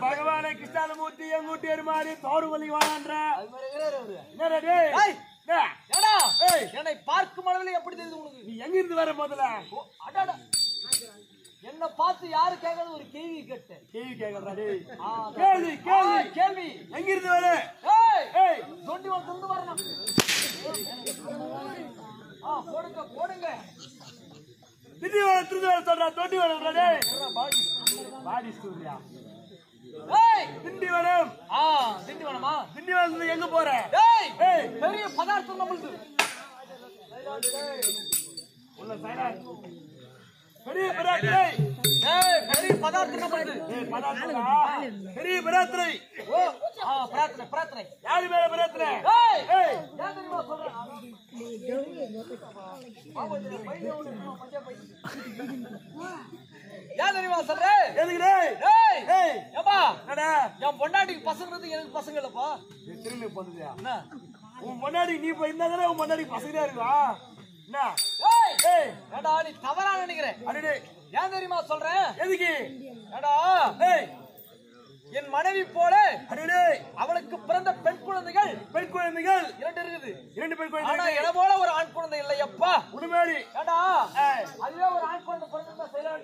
பகவானே கிருஷ்ணாமூர்த்தி எங்கூட்டி எருமாடி தோறுவலி வாழன்ற என்னை பார்க்கும் அளவில் எப்படி தெரியுது உனக்கு? நீ எங்கிருந்து வர முதல்ல? என்ன பார்த்து யாரு கேட்கறது? ஒரு கேள்வி கேட்டேன். கேள்வி கேட்கறா? கேள்வி கேள்வி கேள்வி எங்கிருந்து வர? தொண்டி வந்து வேணும்டா தொட்டி வேணும்டா டேய் பாடி ஸ்டூடியா ஏய் திண்டிவனம் திண்டிவனமா திண்டிவனத்துல எங்க போற ஏய் ஏய் பெரிய பதார்த்தம் நம்மளுது உள்ள சைலண்ட் பெரிய பிராத்திரை ஏய் பெரிய பதார்த்தம் நம்மளுது ஏய் பதார்த்தமா பெரிய பிராத்திரை ஓ பிரார்த்தனை பிரார்த்தனை யாரு மேல பிராத்திரை ஏய் ஏய் ஏன் தெரியுமா சொல்றேன் ஏன் தெரியுமா சொல்றேன் எதுக்கு டேய் ஏய் ஏய் ஏப்பா என்னடா என் பொண்டாட்டிக்கு பசங்க இருந்து எனக்கு பசங்க இல்லப்பா நீ திரும்பி பண்ணுறியா என்ன உன் முன்னாடி நீ போய் இருந்தா உன் முன்னாடி பசங்க இருக்கா என்ன ஏய் ஏய் ஏடா நீ தவறா நினைக்கிறேன் அடடே ஏன் தெரியுமா சொல்றேன் எதுக்கு ஏடா ஏய் என் மனைவி போல அடடே அவளுக்கு பிறந்த பெண் குழந்தைகள் பெண் குழந்தைகள் 2 இருக்குது 2 பெண் ஆனா குழந்தைகள் என போல ஒரு ஆண் குழந்தை இல்லையப்பா உண்மையாடி ஏடா ஏய் அதுவே ஒரு ஆண் குழந்தை பிறந்திருந்தா செய்யலாம்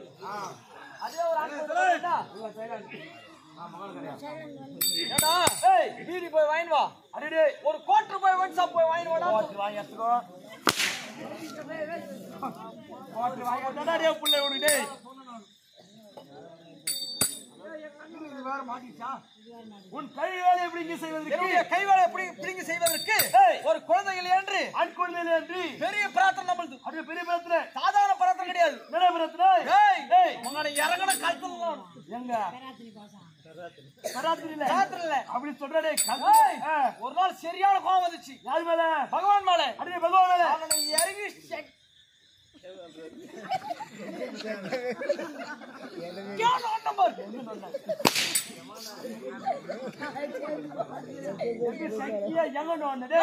அதுவே ஒரு ஆண் குழந்தை பிறந்திருந்தா உள்ள சைலண்ட் ஏடா ஏய் வீதி போய் வாங்கி வா அடடே ஒரு கோட்டர் போய் ஒன் ஷாப் போய் வாங்கி வாடா வாங்கி எடுத்துக்கோ வாங்கி வாங்கடா டேய் புள்ள ஓடு டேய் இது வேற மாட்டிச்சா உன் கை வேலை எப்படி இங்க செய்வதற்கு என்னுடைய கைவேலை எப்படி பிடிங்கி செய்வதற்கு ஒரு குழந்தை இல்லை என்று ஆண் குழந்தை என்று பெரிய பிரார்த்தனை நம்மளுது அது பெரிய பிரார்த்தனை சாதாரண பிரார்த்தனை கிடையாது என்ன பிரார்த்தனை ஏய் ஏய் உங்களை இறங்கன கழுத்தலாம் எங்க கராத்திரில பிரார்த்தனை இல்ல அப்படி சொல்றடே ஏய் ஒரு நாள் சரியான கோவம் வந்துச்சு யார் மேல பகவான் மேல அடே பகவான் மேல அவனை இறங்கி நம்பர் சக்கியா எங்க நோண்டே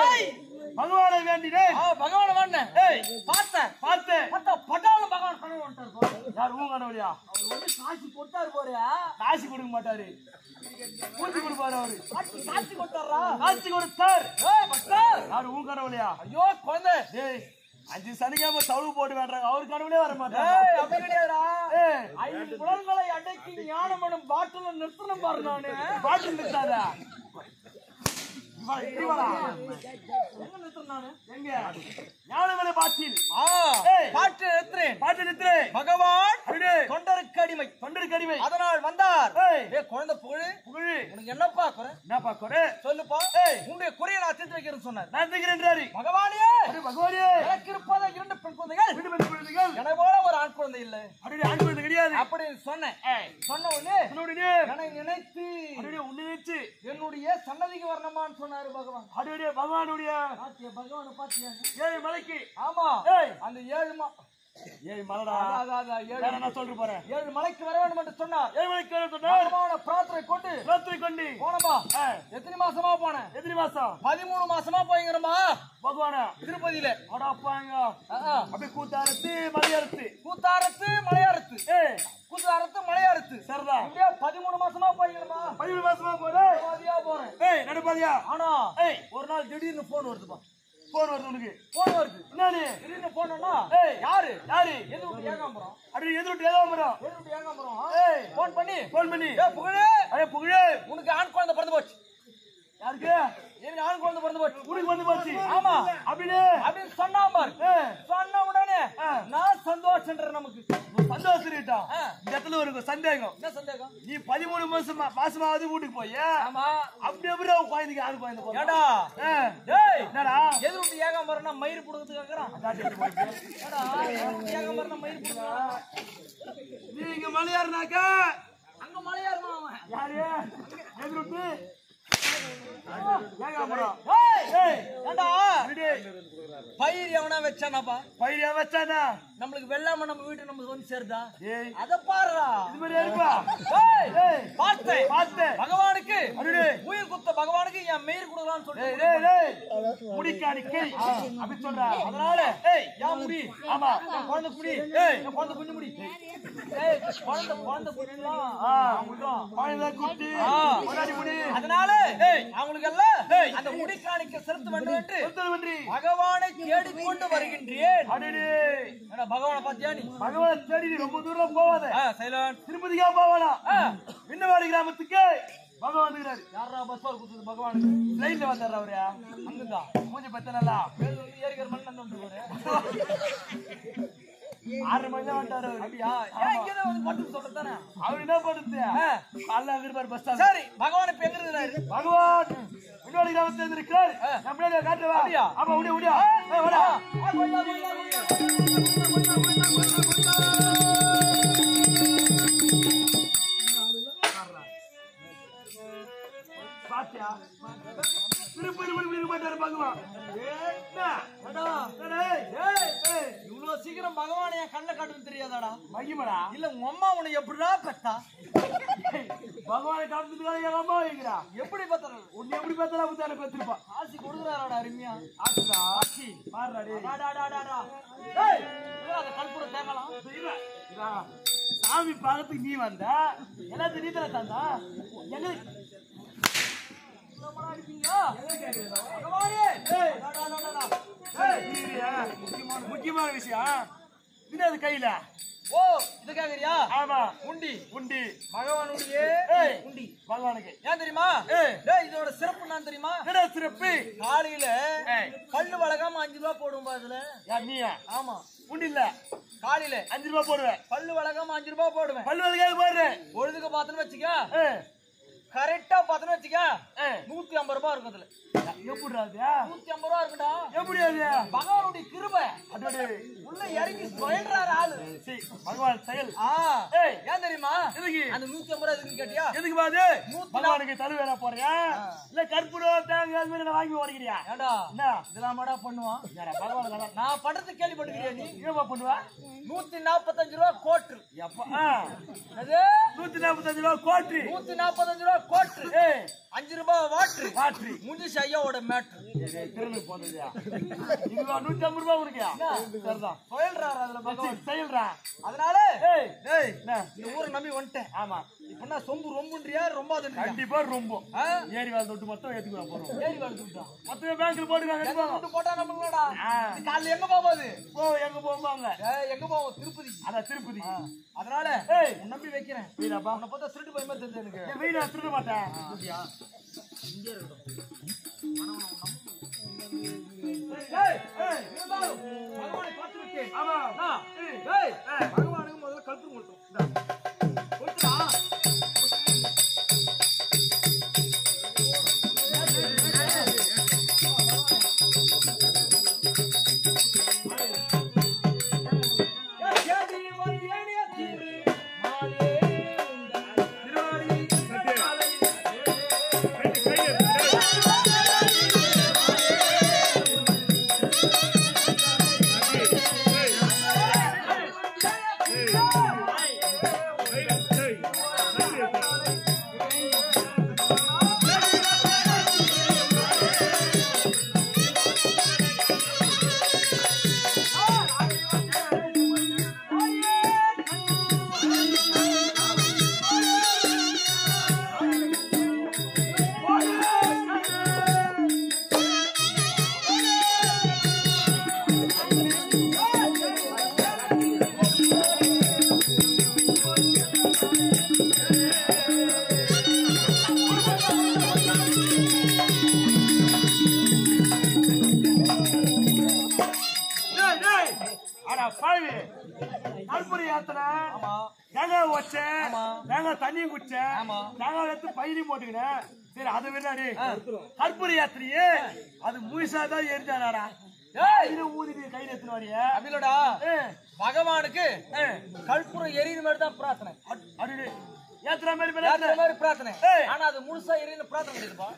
பகவானை வேண்டினேன் பகவான வாண்ண ஏய் பார்த்தேன் பார்த்தேன் பார்த்தா பட்டாளம் பகவான் கனவு வந்துட்டார் யார் ஊங்க கனவுலையா அவர் வந்து காசு கொடுத்தாரு போற காசு கொடுக்க மாட்டாரு பூச்சி கொடுப்பாரு அவரு காசு கொடுத்தாரா காசு கொடுத்தார் ஏய் பட்டா யார் ஊங்க கனவுலையா ஐயோ குழந்தை டேய் 5 சனிக்கிழமை தவுள் போட்டு வேண்டாங்க அவரு கனவுலே வர ஏய் மாட்டாரு அப்படி கிடையாதுடா ஏய் 5 குழந்தைகளை அடக்கி ஞானமனும் பாட்டில நிறுத்தணும் பாரு நானு பாட்டில் நிறுத்தாதா எங்க நிறுத்தணும் நானு எங்க ஞானமலை பாட்டில் ஏய் பாட்டு நிறுத்துறேன் பாட்டில் நிறுத்து பகவான் அடே தொண்டருக்கு அடிமை தொண்டருக்கு அடிமை அதனால் வந்தார் ஏய் ஏய் குழந்தை புகழ் புகழு உனக்கு என்னப்பா குறை என்னப்பா குறை சொல்லுப்பா ஏய் உன்னுடைய குறையை நான் தீர்த்து வைக்கிறேன்னு சொன்னார் நான் தருகிறேன்றாரு பகவானே அடே பகவானே எனக்கு இருப்பதா 2 பெண் குழந்தைகள் 2 பெண் குழந்தைகள் என போல ஒரு ஆண் குழந்தை இல்ல அடே ஆண் குழந்தை கிடையாது அப்படி சொன்னேன் சொன்ன உடனே உன்னுடைய என்னை நினைத்து அடே உன்னை நினைச்சு என்னுடைய சன்னதிக்கு வரணுமான்னு சொன்னாரு பகவான் அடே பகவானுடைய பாத்தியா பகவான பாத்தியா 7 மலைக்கு ஆமா ஏய் அந்த 7 ஏய் மலடா ஏழு வேற நான் சொல்ற போறேன் 7 மலைக்கு வர வேண்டும் என்று சொன்னார் 7 மலைக்கு வர சொன்னார் பகவான பிரார்த்தனை கொண்டு ராத்திரி கொண்டு போனப்பா எத்தனை மாசமா போனேன் எத்தனை மாசம் 13 மாசமா போய்ங்கிறமா பகவானா திருப்பதியில அடா அப்பாங்க அப்படியே கூத்தாரத்து மலையறுத்து கூத்தாரத்து மலையாரத்து ஏய் கூத்தாரத்து மலையாரத்து சரிதா இப்படியே 13 மாசமா போய்ங்கிறமா 17 மாசமா போறேன் பாதியா போறேன் ஏய் நடுப்பாதியா ஆனா ஏய் ஒரு நாள் திடீர்னு போன் வருதுப்பா போன் வருது உனக்கு போன் வருது என்னது திடீர்னு போனோம்னா ஏய் யாரு யாரு எது விட்டு ஏகாம்பரம் அடே எதிர்ட்டு ஏகாம்பரம் எது விட்டு ஏகாம்பரம் ஏய் போன் பண்ணி போன் பண்ணி ஏ புகழே அடே புகழே உனக்கு ஆண் குழந்தை பிறந்து போச்சு யாருக்கு எனக்கு ஆண் குழந்தை பிறந்து போச்சு உனக்கு வந்து போச்சு ஆமா அப்படியே அப்படின்னு சொன்னா பாரு சொன்ன உடனே நான் சந்தோஷம்ன்ற நமக்கு சந்தோஷம் இருக்கா இந்த இடத்துல ஒரு சந்தேகம் என்ன சந்தேகம் நீ 13 மாசமாவது வீட்டுக்கு போய் ஆமா அப்படி எப்படி குழந்தைக்கு ஆண் குழந்தை போறா ஏடா ஏய் என்னடா எது விட்டு ஏகாம்பரம்னா மயிர் புடுங்கிறதுக்கு கேக்குறான் ஏடா ஏகாம்பரம்னா மயிர் புடுங்க நீங்க மலையாருனாக்கா அங்க மலையாருமா அவன் யாரு எதிர்ட்டு ஏகாம்பரம் ஏய் ஏண்டா பயிர் எவனா வச்சானாப்பா பயிரியா வச்சானா நம்மளுக்கு வெள்ளாம நம்ம வீட்டு நமக்கு வந்து சேருதா ஏய் அத பாருடா இது மாதிரி இருப்பா ஏய் ஏய் பார்த்தேன் பகவானுக்கு அடடே உயிர் குத்த பகவானுக்கு என் மயிர் கொடுக்கலாம்னு ஏய் சொல்லிட்டு ஏய் ஏய் முடிக்காணிக்கை அப்படி சொல்றா அதனால ஏய் யா முடி ஆமா என் குழந்தை குடி ஏய் என் குழந்தை குஞ்சு முடி ஏய் குழந்தை குடிலாம் குழந்தை குட்டி முன்னாடி முடி அதனால ஏய் அவங்களுக்கு எல்லாம் அந்த முடி காணிக்க செலுத்த வேண்டும் என்று சுத்தமன்றி பகவானை தேடிக்கொண்டு வருகின்றேன் அடடே ஏடா பகவானை பாத்தியா நீ பகவானை தேடி நீ ரொம்ப தூரம் போவாத சைலண்ட் திருப்பதிக்கா போவானா விண்ணவாடி கிராமத்துக்கு பகவான் வந்துக்கிறாரு யாரா பஸ் வர குடுத்தது பகவானுக்கு லைன்ல வந்தாரு அவரு அங்கதான் பூஜை பத்தனல்லா ஏறிக்கிற மண் வந்து 6 மணி தான் வந்துட்டாரு அவரு. அப்படியா? ஏன் இங்கதான் வந்து படுத்து சொல்றதானே? அவர் என்ன பண்ணுது அல்ல இருப்பார் பஸ் ஸ்டாண்ட். சரி, பகவான் இப்ப எங்க இருக்கிறாரு? பகவான் இன்னொரு கிராமத்துல இருக்கிறார். நம்மளே காட்டுவா. அப்படியா? ஆமா, உடியா வாடா. பாத்தியா திருப்பதி மாட்டாரு பகவான். இவ்வளவு சீக்கிரம் பகவான் என் கண்ணை காட்டுன்னு தெரியாதாடா? மகிமடா இல்ல உங்க அம்மா உன்னை எப்படிடா பெத்தா? பகவானை காட்டுறதுக்காக எங்க அம்மா வைக்கிறா. எப்படி பெத்தா? உன்னை எப்படி பெத்தா புத்தான பெத்திருப்பா. ஆசி கொடுக்குறாராடா அருமையா? ஆச்சுடா ஆச்சி பாருடா. அதை கற்பூரம் தேங்கலாம். சாமி பாகத்துக்கு நீ வந்த எல்லாத்தையும் நீ தானே தந்தா. எங்க முக்கியமான விஷயம் இது. அது கையில ஓ இது கேக்குறியா? ஆமா, உண்டி உண்டி பகவானுடைய உண்டி பகவானுக்கு. ஏன் தெரியுமா? இதோட சிறப்பு நான் தெரியுமா? என்ன சிறப்பு? காலையில பல்லு வழக்காம 5 ரூபாய் போடுவோம் அதுல. நீயா? ஆமா, உண்டி இல்ல. காலையில 5 ரூபாய் போடுவேன். பல்லு வழக்காம 5 ரூபாய் போடுவேன். பல்லு வழக்காக போடுறேன். பொழுதுக்கு பாத்துன்னு வச்சுக்க, கரெக்டா பாத்துன்னு வச்சுக்க 150 ரூபாய் இருக்கும் அதுல. எப்படிடா 150 ரூபாய் இருக்குடா. எப்படி அது? பகவானுடைய கிருபை. அதோட உள்ள இறங்கி சொல்றாரு ஆளு. பகவான் செயல். ஏன் தெரியுமா? எதுக்கு அந்த 150 ரூபாய் எதுக்கு கேட்டியா? எதுக்கு பாது? பகவானுக்கு தழுவேற போறியா இல்ல கற்பூரம் தேங்காய் மாதிரி வாங்கி ஓடிக்கிறியா? ஏண்டா என்ன இதெல்லாம் மாடா பண்ணுவான் பகவான்? நான் பண்றது கேள்விப்பட்டுக்கிறியா நீ? ஏமா பண்ணுவா? 145 ரூபாய் கோட்டு. எப்பா அது 145 ரூபாய் கோட்டு. 145 ரூபாய் கோட்டு. 5 ரூபாய் வாட்ரு. வாட்ரு முஞ்சி ஐயாவோட மேட்ரு. திருநெல்வேலி போனதுயா. இது 150 ரூபாய் உனக்கு. சரிதான் சொல்றாரு அதுல பகவான் செயல்றா. அதனால ஏய் இந்த ஊரை நம்பி வந்துட்டேன். ஆமா, இப்ப நான் சொம்பு ரொம்பன்றியா ரொம்ப கண்டிப்பா ரொம்ப ஏரி வேலை தொட்டு மொத்தம் ஏத்துக்குவா போறோம். ஏறி வளர்த்துட்டான் மொத்தம் பேங்க்ல போட்டுக்காங்க. போட்டா நம்மளடா காலைல எங்க போவாது? எங்க போவாங்க? எங்க போவோம்? திருப்பதி. அதான் திருப்பதி. அதனால நம்பி வைக்கிறேன். வீடாப்பா உன்னை பார்த்தா திருட்டு போய் மாதிரி தெரிஞ்சு எனக்கு. வீடா திருட மாட்டேன். இங்கே இருக்கட்டும். பகவானை பார்த்து விட்டேன். ஆமா, பகவானுக்கு முதல்ல கழுத்து கொடுத்தோம். தண்ணியும் குடிச்சேன். தேங்காய் எடுத்து பயிரி போட்டுக்கினேன். சரி அதை விடாடி கற்பூர யாத்திரையே அது முழுசாதான் எரிஞ்சாடா. ஊதிட்டு கையில எடுத்துன்னு வரைய அப்படிலடா. பகவானுக்கு கற்பூரம் எரியுற மாதிரி தான் பிரார்த்தனை. அப்படி ஏத்துற மாதிரி பிரார்த்தனை. ஆனா அது முழுசா எரியுற பிரார்த்தனை கிடையாதுப்பா.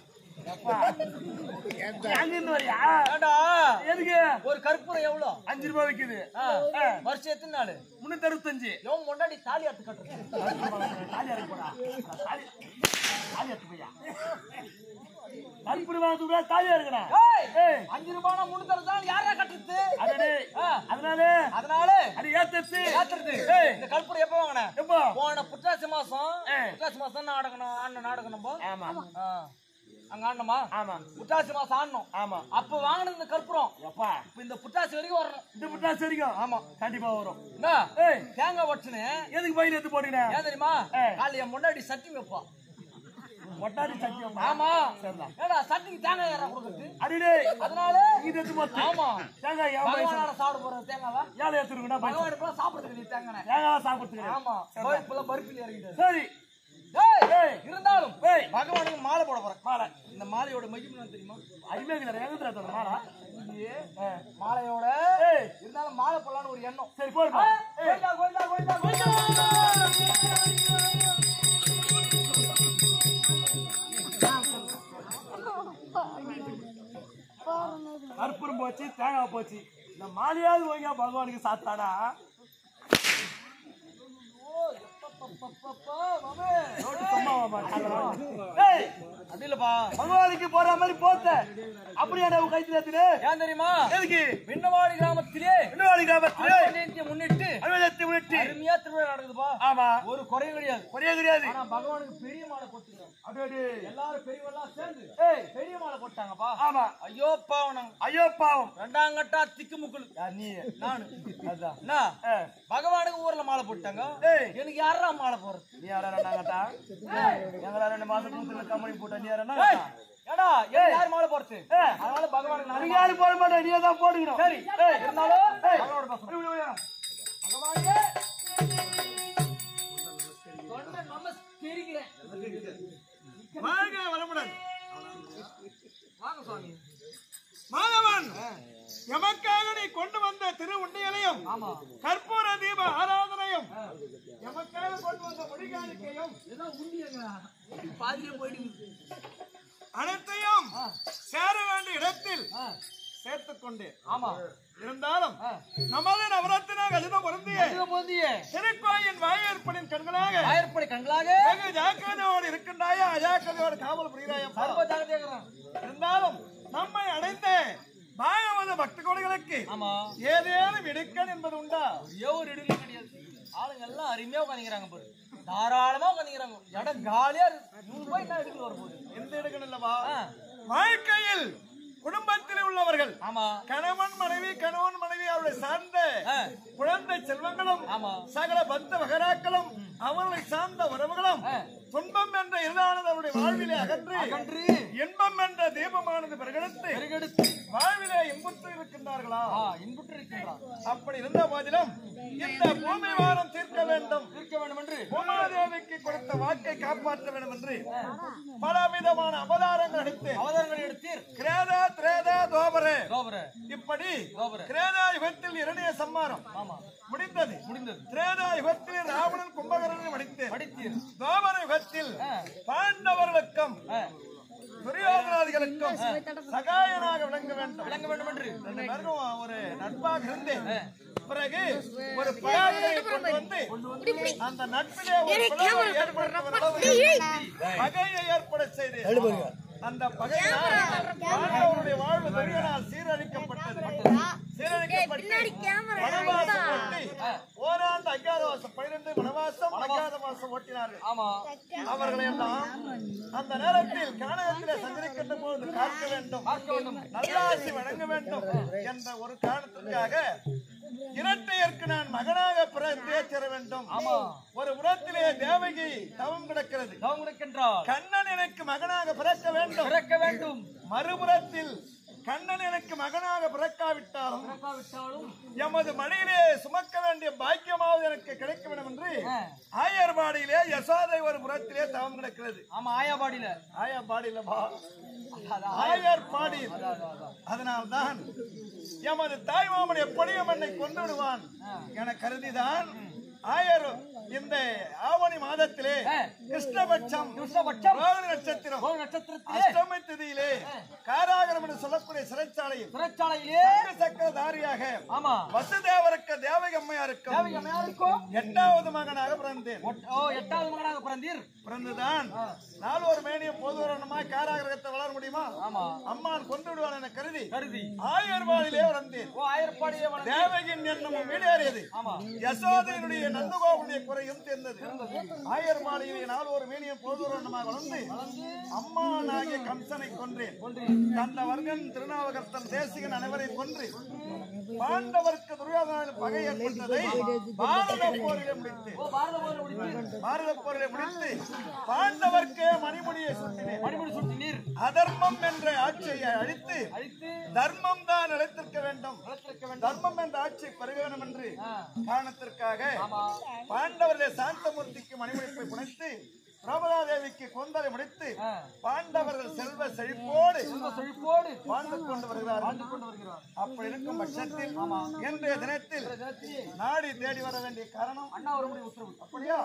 ஒரு கற்பூரம் எவ்வளவு? 5 ரூபாய் விக்குது. வருஷம் எத்தனை நாள்? 365. எவன் முன்னாடி தாலி அறுத்து கட்டுறது? தாலி அறுக்க போறா? தாலி அறுத்து போயா? கற்பூரம் தாலியா இருக்கா? 5 ரூபாய் 360 யாரா கட்டுறது? அதனால அது ஏத்துறது. இந்த கற்பூரம் எப்ப வாங்கின? போன புத்தாசி மாசம் நாடகம் நம்ம அங்க ஆடணுமா? ஆமா. புத்தாசி மாசம் ஆடணும். ஆமா. அப்ப வாங்கினது இந்த கற்பூரம் எப்பா இப்ப இந்த புத்தாசி வரைக்கும் வரணும். இந்த புத்தாசி வரைக்கும்? ஆமா, கண்டிப்பா வரும். தேங்காய் வச்சுன்னு எதுக்கு பயிர் எடுத்து போட்டீங்க? ஏன் தெரியுமா? காலைய முன்னாடி சட்டி வைப்பா. ஒட்டாரி சட்டியம். ஆமா ஏடா சட்டிக்கு தேங்காய் யாரா கொடுக்குது அடிடே அதனால இது எடுத்து மொத்தம் ஆமா தேங்காய் ஏன் பகவானார சாப்பிட போற தேங்காவா ஏழை எடுத்துருக்கா பகவானுக்கு சாப்பிடுறதுக்கு நீ தேங்காய் தேங்காய் சாப்பிடுறதுக்கு. ஆமா பருப்புல பருப்பில் இறங்கிட்டு சரி இருந்தாலும் பகவானுக்கு மாலை போட போறேன். மாலை இந்த மாலையோட மகிமை தெரியுமா? அடிமையாக எங்க மாலை மாலையோட இருந்தாலும் மாலை போடலான்னு ஒரு எண்ணம். சரி போடுமா. கற்பூரம் போச்சு தேங்காய் போச்சு இந்த மாலையாவது ஓய்யா பகவானுக்கு சாத்தானா? பகவானுக்கு போற மாதிரி போத்த அப்படியா கைத்துல ஏன் தெரியுமா? எதுக்கு? விண்ணவாடி கிராமத்திலே முன்னிட்டு அருமையா திருவிழா நடக்குதுப்பா. ஆமா ஒரு குறையும் கிடையாது. குறைய கிடையாது. ஆனா பகவானுக்கு பெரிய மாலை போட்டுருக்காங்க. அப்படியே எல்லாரும் பெரியவெல்லாம் சேர்ந்து பெரிய மாலை போட்டாங்கப்பா. ஆமா ஐயோ பாவம் ஐயோ பாவம் ரெண்டாம் கட்டா திக்குமுக்குள் நீ நானு அதான் பகவானுக்கு ஊர்ல மாலை போட்டாங்க. எனக்கு யாரா மாலை போறது? நீ யாரா ரெண்டாம் கட்டா? எங்களா 2 மாசம் கூத்துல கம்பெனி போட்டா நீ யாரா? ஏடா யார் மாலை போறது? அதனால பகவானுக்கு நான் யாரும் போட மாட்டேன். நீ தான் போடுக்கணும். சரி இருந்தாலும் பகவானோட பகவானே வாழ்க வளமுடன். வாங்க சுவாமி. மாதவன் எமக்காக நீ கொண்டு வந்த திரு உண்டியலையும் கற்பூர தீப ஆராதனையும் எமக்காக கொண்டு வந்த முடிகாணிக்கையும் அனைத்தையும் சேர வேண்டிய இடத்தில் சேர்த்துக் கொண்டேன். ஆமா இருந்தாலும் நமது நவரத்தின கஜிதம் பொருந்திய திருக்கோயின் வாயற்பனின் கண்களாக வெகு ஜாக்கிரதையோடு இருக்கின்றாயா? அஜாக்கிரதையோடு காவல் புரிகிறாயா? இருந்தாலும் நம்மை அடைந்த பாகவத பக்த கோடிகளுக்கு ஏதேனும் இடுக்கன் என்பது உண்டா? ஒரு இடுக்கன் கிடையாது. ஆளுங்க எல்லாம் அருமையா உட்காந்துக்கிறாங்க பாரு. தாராளமா உட்காந்துக்கிறாங்க. இடம் காலியா 100 ரூபாய் என்ன எடுக்கல வரும்போது எந்த இடுக்கன் இல்லவா? வாழ்க்கையில் குடும்பத்தில் உள்ளவர்கள் கணவன் மனைவி அவர்களை சார்ந்த குழந்தை செல்வங்களும் சகல பக்த வகராக்களும் அவர்களை சார்ந்த உறவுகளும் துன்பம் என்ற இருளானது அவருடைய வாழ்விலே அகன்று இன்பம் என்ற தீபமானது பெருகெடுத்து வாழ்விலே இன்புற்று இருக்கின்றார்களா? அப்படி இருந்த போதிலும் இந்த பூமி வாரம் தீர்க்க வேண்டும் என்று பூமாதேவிக்கு கொடுத்த வாக்கை காப்பாற்ற வேண்டும் என்று பலவிதமான அவதாரங்கள் எடுத்து கிரேதா திரேதா தோபர இப்படி கிரேதா யுகத்தில் இரணிய சம்மாரம் முடிந்தது. திரேதா யுகத்தில் ராவணன் கும்பகரனை வடித்து தோபர யுகத்தில் பாண்டவர்களுக்கும் துரியோதனாதிகளுக்கும் சகாயனாக விளங்க வேண்டும் என்று 2 பேருக்கும் ஒரு நட்பாக இருந்து பிறகு ஒரு பகையை கொண்டு வந்து அந்த நட்பிலே ஒரு பகையை ஏற்பட செய்து அந்த பகையினால் பாண்டவருடைய வாழ்வு பெரியனால் சீரழிக்கப்பட்டது. ஓராண்டு அஞ்ஞாதவாசம் 12 வனவாசம் அஞ்ஞாதவாசம் ஓட்டினார்கள். அவர்களை எல்லாம் அந்த நேரத்தில் கானகத்திலே சஞ்சரிக்கின்ற போது காக்க வேண்டும், நல்லாசி வழங்க வேண்டும் என்ற ஒரு காரணத்திற்காக இரட்டையருக்கு நான் மகனாக பிறக்க வேண்டும். ஒரு புறத்திலே தேவகி தவம் கிடக்கிறது. கண்ணன் எனக்கு மகனாக பிறக்க வேண்டும். மறுபுறத்தில் கண்ணன் எனக்கு மகனாக பிறக்காவிட்டாலும் எமது மடியிலே சுமக்க வேண்டிய பாக்கியமாவது எனக்கு கிடைக்க வேண்டும் என்று ஆயர்பாடியிலே யசோதை ஒரு புறத்திலே தவம் கிடக்கிறது. ஆயர்பாடியில ஆயர்பாடி. அதனால்தான் எமது தாய்மாமன் எப்படியும் என்னை கொண்டு விடுவான் என கருதிதான் ஆயர் இந்த ஆவணி மாதத்திலே கிருஷ்ணபட்சம் நட்சத்திரம் அஷ்டமி திதியிலே காராகரம் என்று சொல்லக்கூடிய சிறைச்சாலையிலே சக்கரதாரியாக வசுதேவருக்கு தேவகி அம்மையாருக்கும் 8வது மகனாக பிறந்துதான் நாலொரு மேனியும் போதுவரணமாய் காராகிரகத்தை வளர முடியுமா? அம்மான் கொண்டு விடுவான் என கருதி ஆயர்பாடியிலே வளர்ந்தேன். தேவகின் எண்ணமும் வீடேறியது. யசோதையினுடைய நந்தகோபுடைய குறையும் தேர்ந்தது. ஆயர்பாடியிலே நாலொரு மேனியும் போதுவரணமாக வளர்ந்து அம்மானாகிய கம்சனை கொன்றேன். அந்த வர்க்கன் திருநாவுக்கரசன் தேசிகன் அனைவரை கொன்று பாண்டவருக்கு துரியோதனன் பகை ஏற்பட்டதை பாரத போரிலே முடித்து பாண்டவர்க்கே மணிமுடியை சுட்டினீர். அதர்மம் என்ற ஆட்சியை அழித்து தர்மம் தான் நிலைத்திருக்க வேண்டும், தர்மம் என்ற ஆட்சி பெருக வேண்டும் என்று காரணத்திற்காக பாண்டவர்களே சாந்தமூர்த்திக்கு மணிமுடிப்பை புனைத்து திரௌபதாதேவிக்கு கொந்தலை முடித்து பாண்டவர்கள் செல்வ செழிப்போடு வாழ்ந்து கொண்டு வருகிறார். அப்படி இருக்கும் பட்சத்தில் இன்றைய தினத்தில் நாடி தேடி வர வேண்டிய காரணம் அண்ணா ஒரு முறை உத்தரவு. அப்படியா?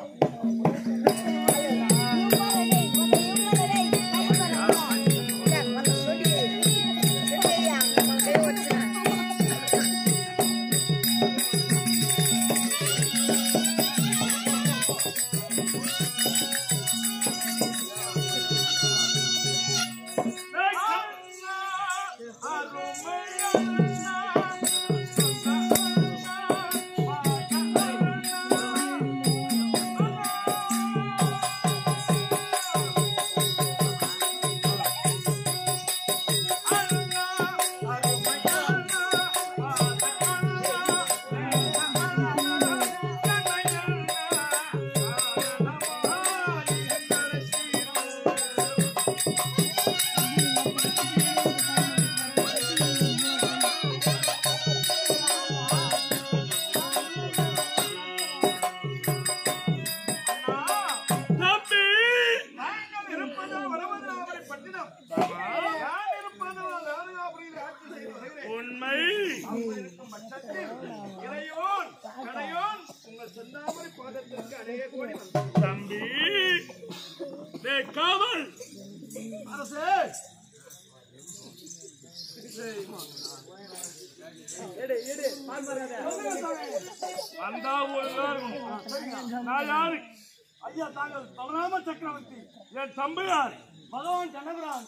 ஐயா, தாங்கள் பலராம சக்கரவர்த்தி. என் தம்பியார் பகவான் ஜனகரான்.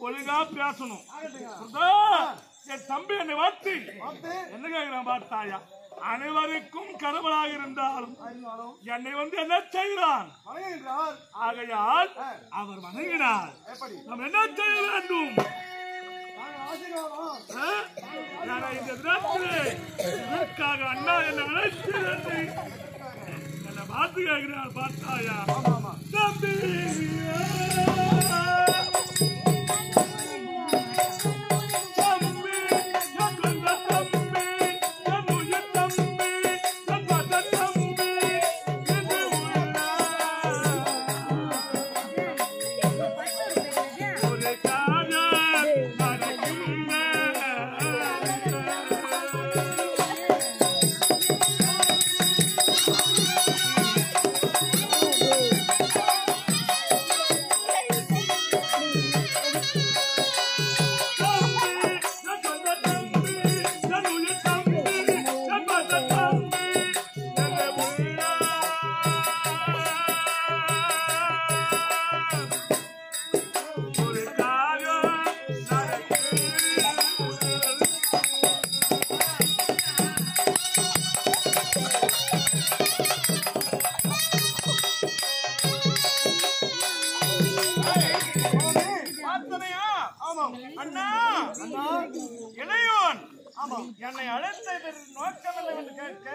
ஒழுங்கா பேசணும். என் தம்பி என்னை வார்த்தை என்ன கேட்கிறான் பார்த்தாயா? அனைவருக்கும் கடவுளாக இருந்தாலும் என்னை வந்து என்ன செய்கிறான்? ஆகையால் அவர் வணங்கினார். நாம் என்ன செய்ய வேண்டும்? இந்த தினத்திற்காக அண்ணா என்னை அழைத்து என்னை பார்த்து கேட்கிறார் பார்த்தாயா? தம்பி என்னை அழைத்த நோக்கம் என்னவென்று கேட்க,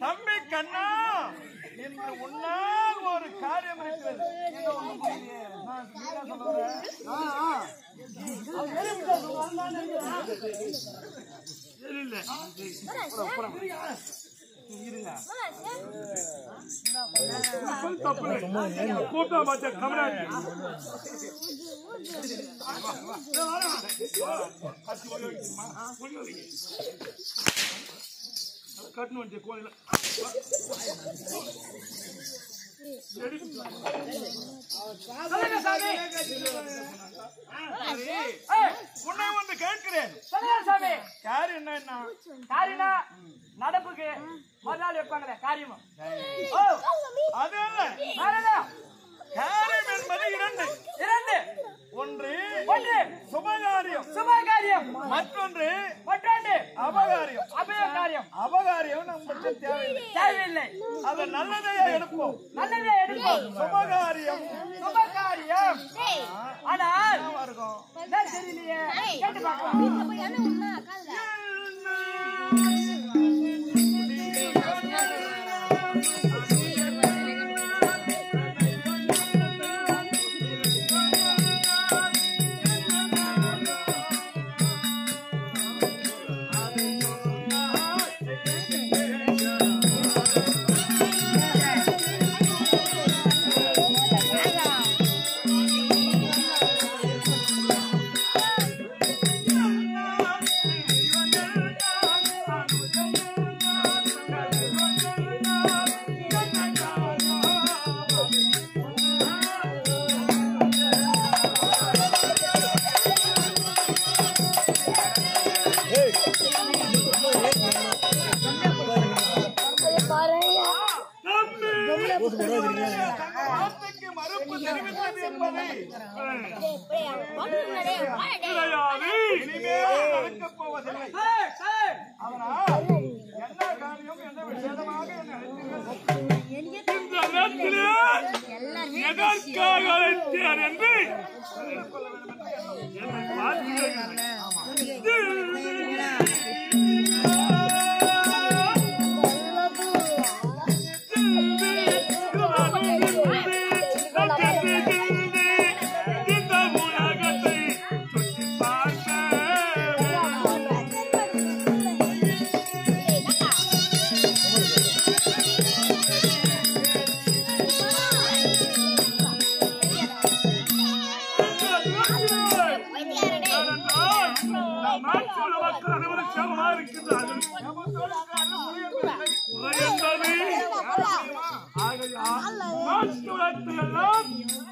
தம்பி கண்ணா, இன்று உன்னால் ஒரு காரியம் இருக்கிறது. கூட்டம் பார்த்த கமராஜ் கட்டணும் வந்து கோயில உன்னை வந்து கேட்கிறேன். நடப்புக்கு மறுநாள் வைப்பாங்களே காரியம். அது காரியம் என்பது இரண்டு. ஒன்று சுபகாரியம், மற்றொன்று அபகாரியம். அபகாரியம் நமக்கு தேவையில்லை. அதை நல்லதையே எடுப்போம். சுபகாரியம் ஆனால் தெரியலையே மறுப்பு தெரிவித்தது என்பதை நடக்கப் போவதில்லை. அதனால் என்ன காரியம் என்ன விசேஷமாக எதற்காக அழைத்தார் என்று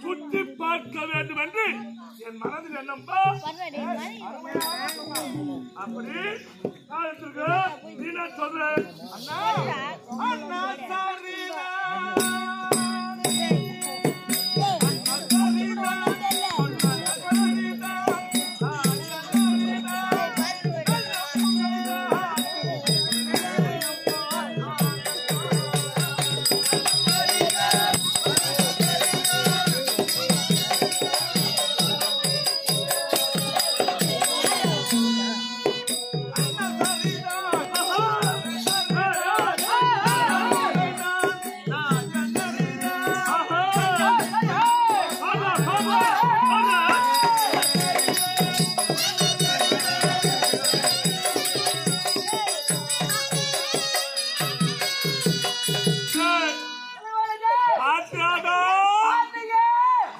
சுற்றி பார்க்க வேண்டும் என்று என் மனதில் என்னப்பா அப்படி நீ நான் சொல்றேன்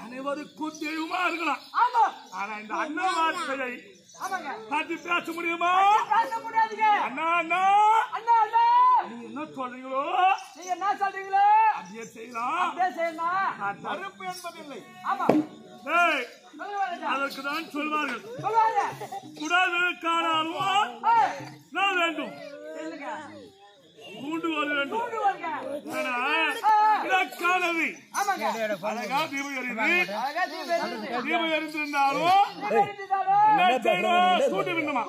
அனைவருக்கும் தெய்வமா இருக்கலாம். ஆனா இந்த அண்ணா வார்த்தையை காட்டி பேச முடியுமா? அண்ணா அண்ணா நீங்க என்ன சொல்றீங்களோ அப்படியே செய்யலாம். மறுப்பு என்பதில்லை. அதற்கு தான் சொல்வார்கள் குடலுக்கானாலும் நான் வேண்டும் கூண்டுகோல் வேண்டும். இதற்கானது அழகா தீபம் எறிந்திருந்தாலும் சூட்டு வேண்டுமா?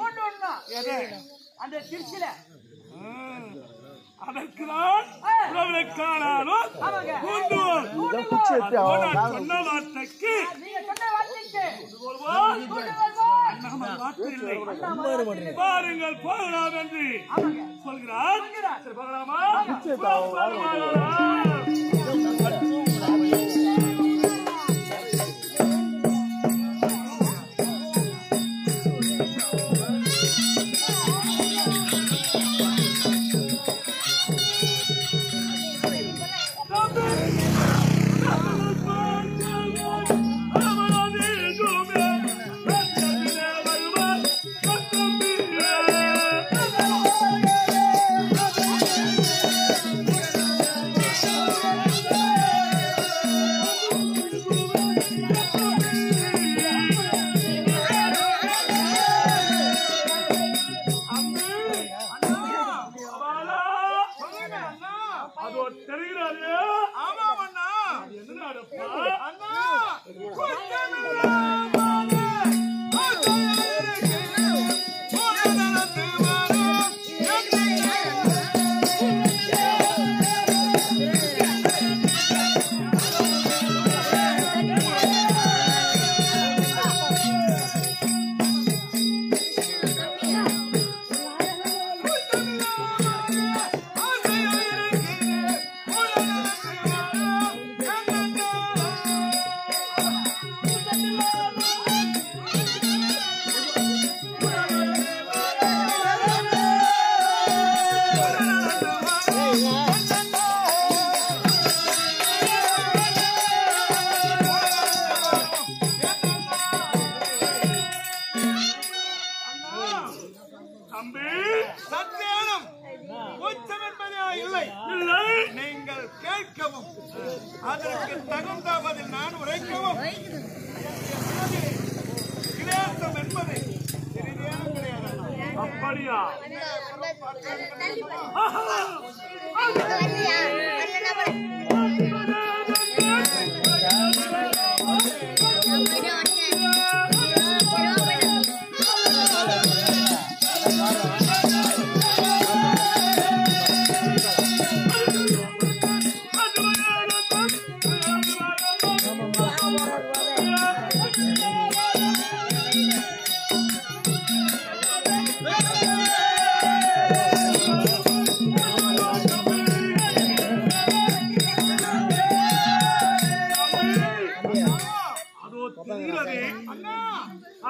அதற்குதான் உறவுக்கானாலும் சொன்ன வார்த்தைக்கு பாருங்கள் போகலாம் என்று சொல்கிறார். போகலாமா? அப்படியா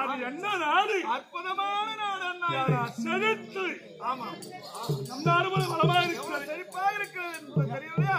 அது என்ன நாடு? அற்புதமான நாடு அண்ணா. செழித்து ஆமா, நம் நாடு போல வளமா இருக்கிறது, செழிப்பாக இருக்கிறது என்பது தெரியலையா?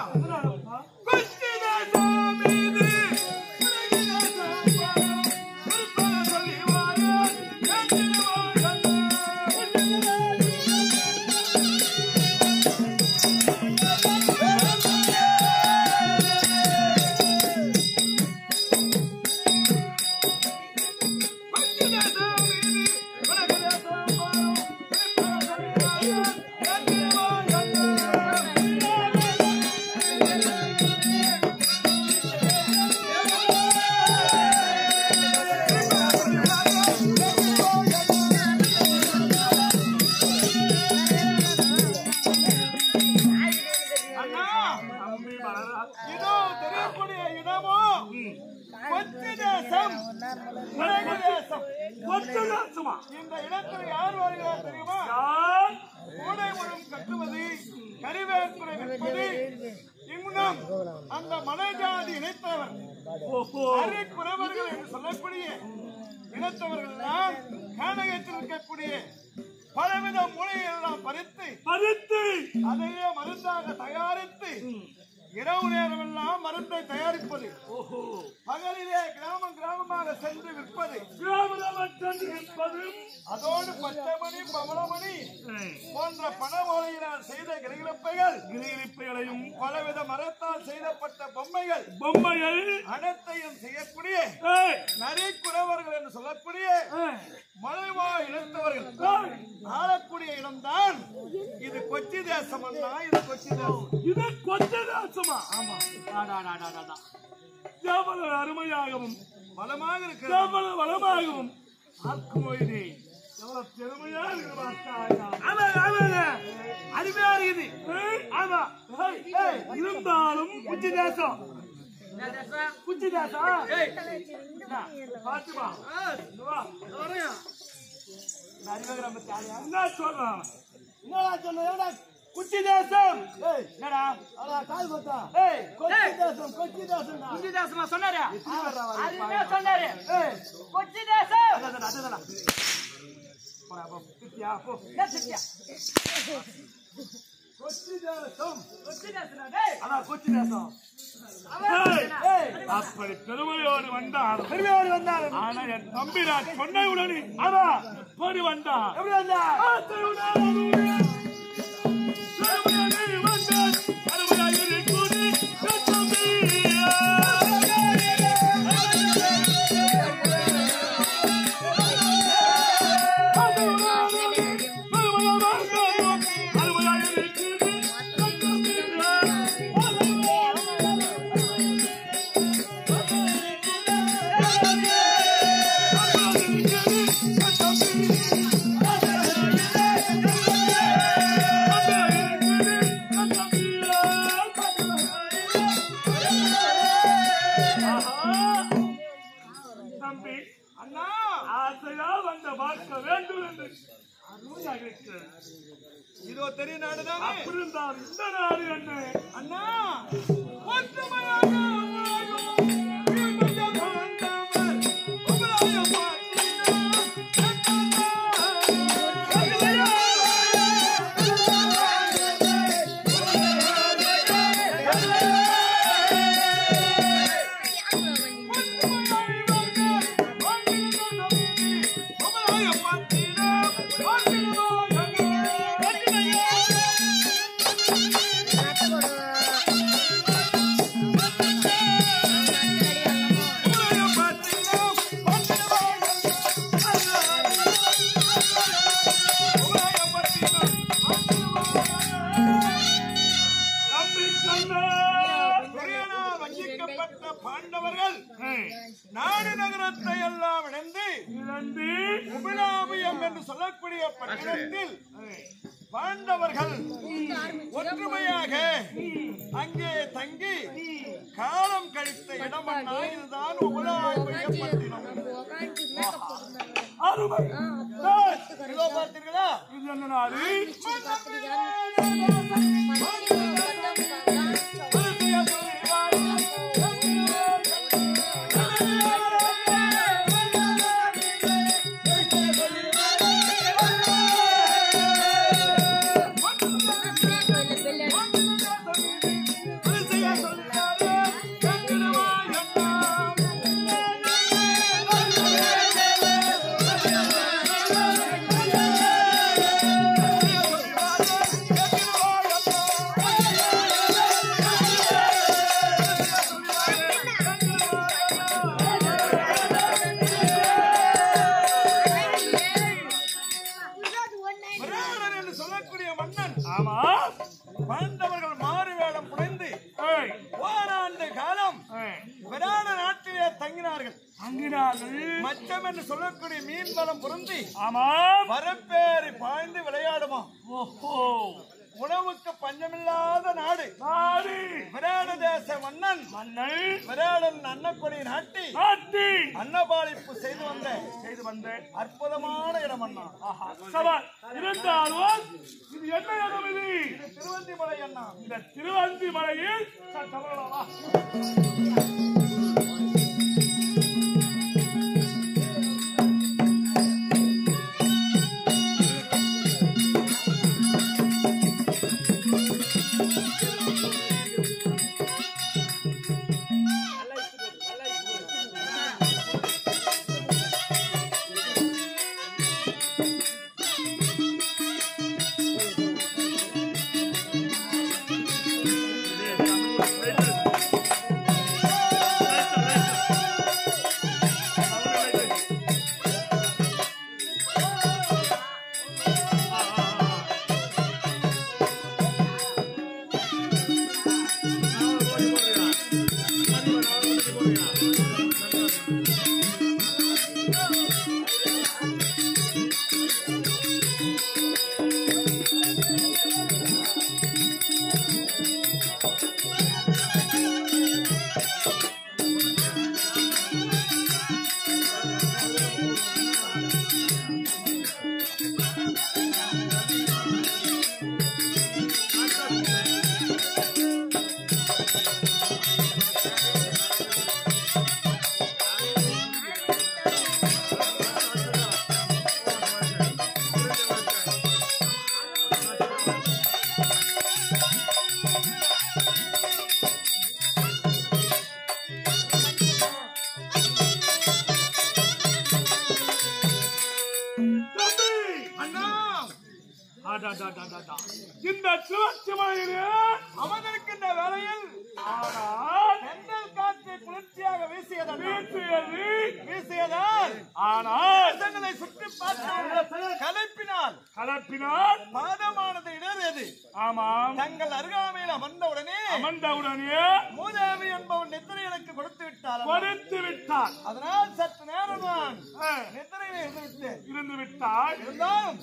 இதோ தெரியக்கூடிய இடமோ கொச்சி தேசம், வடக்கு தேசம். கொச்சி தேசமா? இந்த இடத்தில் யார் வருகிறார் தெரியுமா? கூடை முறம் கட்டுவது, கரிவேற்பனை விற்பது, இன்னும் அந்த மலைஜாதி இணைத்தவர் அரிக்குறவர்கள் என்று சொல்லக்கூடிய இனத்தவர்கள் தான் கானகத்தில் இருக்கக்கூடிய பலவித மூலையை எல்லாம் பறித்து அதையே மருந்தாக தயாரித்து இரவு நேரம் எல்லாம் மருந்தை தயாரிப்பது, பகலிலே கிராமமாக சென்று விற்பது, அதோடு பச்சைமணி பவளமணி போன்ற பண ஓலையினால் செய்த கிரிகிழப்பைகளையும் பலவித மரத்தால் செய்தப்பட்ட பொம்மைகள் அனைத்தையும் செய்யக்கூடிய நரிக்குறவர்கள் என்று சொல்லக்கூடிய மலைவாழ் இனத்தவர்கள் ஆளக்கூடிய இடம்தான் இது. கொச்சி தேசம் அண்ணா, இது கொச்சி தேசம். இது கொச்சி தேசமா? ஆமா. எவ்வளவு அருமையாகவும் வளமாக இருக்கிறது, வளமாகவும் ஆக்குமொழி எவ்வளவு பெருமையா அருமையா இருக்குது. ஆமா, இருந்தாலும் குச்சி தேசம், குச்சி தேசம் பாத்துமா என்ன சொல்றான்? என்னடா சொன்ன? குச்சி தேசம். என்னடா கால் பார்த்தா? கொச்சி தேசம், கொச்சி தேசம், குச்சி தேசம் சொன்னாரு. சொன்னாரு கொச்சி தேசம். அப்படி பெருமையோடு வந்தார், ஆனா என் தம்பி நான் சொன்ன உடனே போடி வந்தான். எப்படி வந்தான்? இதோ தெரிய நாடுதான். அப்படி இருந்தால் இந்த நாடு என்ன அண்ணா? ஒற்றுமையாக உபலாபியம் என்று சொல்லக்கூடிய பட்டணத்தில் பாண்டவர்கள் ஒற்றுமையாக அங்கே தங்கி காலம் கழித்த இடமன்னா இதுதான் உபலாபியம் பட்டினம். இதோ பார்த்தீர்களா? இது என்ன நாடு? பாண்டவர்கள் மாறு வேடம் புனைந்து ஓராண்டு காலம் விராட நாட்டிலே தங்கினார்கள். மச்சம் என்று சொல்லக்கூடிய மீன் பலம் பொருந்தி வரப்பேறி பாய்ந்து விளையாடுமா. உணவுக்கு பஞ்சமில்லாத நாடு விராட தேச மன்னன் விராடன் அன்னக்கொடி நாட்டி அன்னபாலிப்பு செய்து வந்த அற்புதமான இடம் அண்ணா. இருந்தாலும் இது என்ன இடம்? இது திருவந்திமலை அண்ணா. இந்த திருவந்திமலையில் இந்த திருவந்திமலையிலே அமர்ந்திருக்கின்ற வேளையில் தென்றல் காற்று குளிர்ச்சியாக வீசியதால் ஆனால் சுற்றி பார்த்து கலப்பினால் பாதமானது இடறது. ஆமாம், தங்கள் அருகாமையில் அமர்ந்தவுடனே மூதேவி என்பவன் நித்திரை எனக்கு கொடுத்து விட்டார். அதனால் சற்று நேரம் நான் நித்திரையில் இருந்து விட்டால் இருந்தாலும்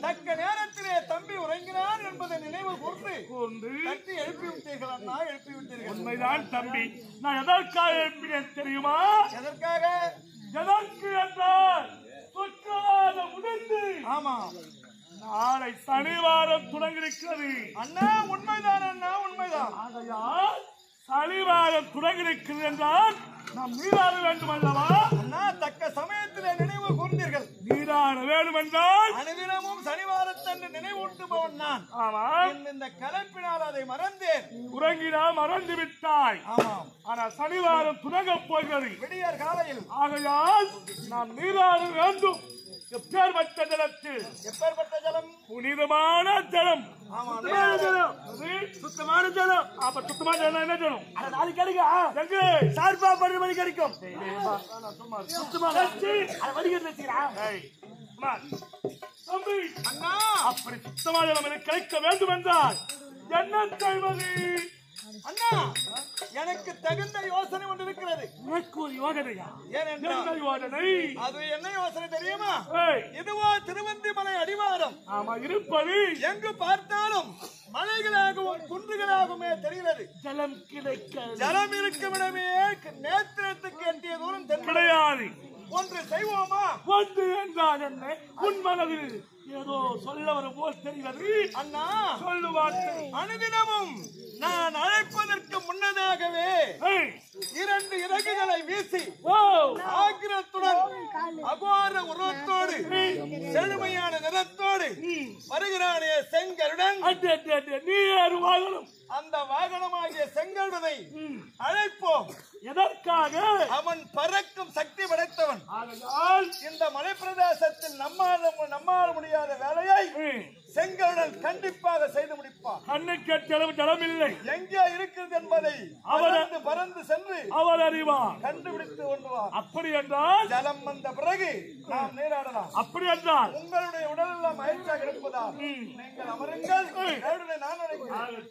தக்க நேரத்திலே தம்பி உறங்கினார் என்பதை நினைவு கூர்ந்து தட்டி எழுப்பிவிட்டீர்கள் அண்ணா, எழுப்பிவிட்டீர்கள். உண்மைதான் தம்பி, நான் எதற்காக எழுப்பினேன் தெரியுமா? எதற்கு என்றால் சுற்றாத முடிந்து ஆமா நாளை சனிவாரம் தொடங்கிருக்கிறது அண்ணா. உண்மைதான் அண்ணா, உண்மைதான். ஆகையால் சனிவாரம் தொடங்கிருக்கிறது என்றால் நாம் நீராட வேண்டும் அல்லவா அண்ணா? தக்க சமயத்திலே நினைவு கூர்ந்தீர்கள். நீராட வேண்டும் என்றால் அனுதினமும் சனிவாரத்தன்று நினைவூட்டுபவன் நான். ஆமாம், இந்த கலப்பினால் அதை மறந்தேன். உறங்கினால் மறந்து விட்டாய். ஆமாம், ஆனால் சனிவாரம் தொடங்கப் போகிறது விடியற் காலையில். ஆகையால் நாம் நீராட வேண்டும். எப்பேற்பட்ட ஜலத்தில்? எப்பேற்பட்ட ஜலம்? புனிதமான ஜலம். சுத்தமான ஜலம். அப்ப சுத்தமான ஜலம் என்ன ஜலம்? அது கிடைக்கும். சார்பா பருமணி கிடைக்கும். அண்ணா, அப்படி சுத்தமான ஜலம் எனக்கு கிடைக்க வேண்டும் என்றால் என்ன செய்வது? அண்ணா, எனக்கு தகுந்த யோசனை ஒன்று இருக்கிறது. அது என்ன யோசனை தெரியுமா? இதுவோ திருவந்திமலை அடிவாரம். இருப்பது எங்கு பார்த்தாலும் மலைகளாகவும் குன்றுகளாகவுமே தெரிகிறது. ஜலம் கிடைக்க ஜலம் இருக்கும் இடமே நேத்திரத்துக்கு எட்டிய தூரம் கிடையாது. ஒன்று செய்வோமா? ஒன்று என்றால் என்ன? உன் மனதில் ஏதோ சொல்ல வரும் போல் தெரிகிறது. அண்ணா சொல்லுவார்கள். அனுதினமும் நான் அழைப்பதற்கு முன்னதாகவே 2 இறகுகளை வீசி ஆக்கிரத்துடன் அபார உருவத்தோடு செழுமையான நிறத்தோடு வருகிறானே செங்கருடன். நீ ஏறு வாகனம். அந்த வாகனமாகிய செங்கருடனை அழைப்போம். எதற்காக? அவன் பறக்கும் சக்தி படைத்தவன். ஆகையால் இந்த மலை பிரதேசத்தில் நம்மால் முடியாத வேலையை செங்கருடன் கண்டிப்பாக செய்து முடிப்பான். கண்ணுக்கு ஜலம் இல்லை, எங்கே இருக்கிறது என்பதை அவர் பறந்து சென்று அவர் அறிவார், கண்டுபிடித்து கொண்டுவார். அப்படி என்றால் ஜலம் வந்த பிறகு நாம் நீராடலாம். அப்படி என்றால் உங்களுடைய உடல் எல்லாம் மகிழ்ச்சியாக இருப்பதால் நீங்கள் அமருங்கள். நான் அழைக்கிறேன்.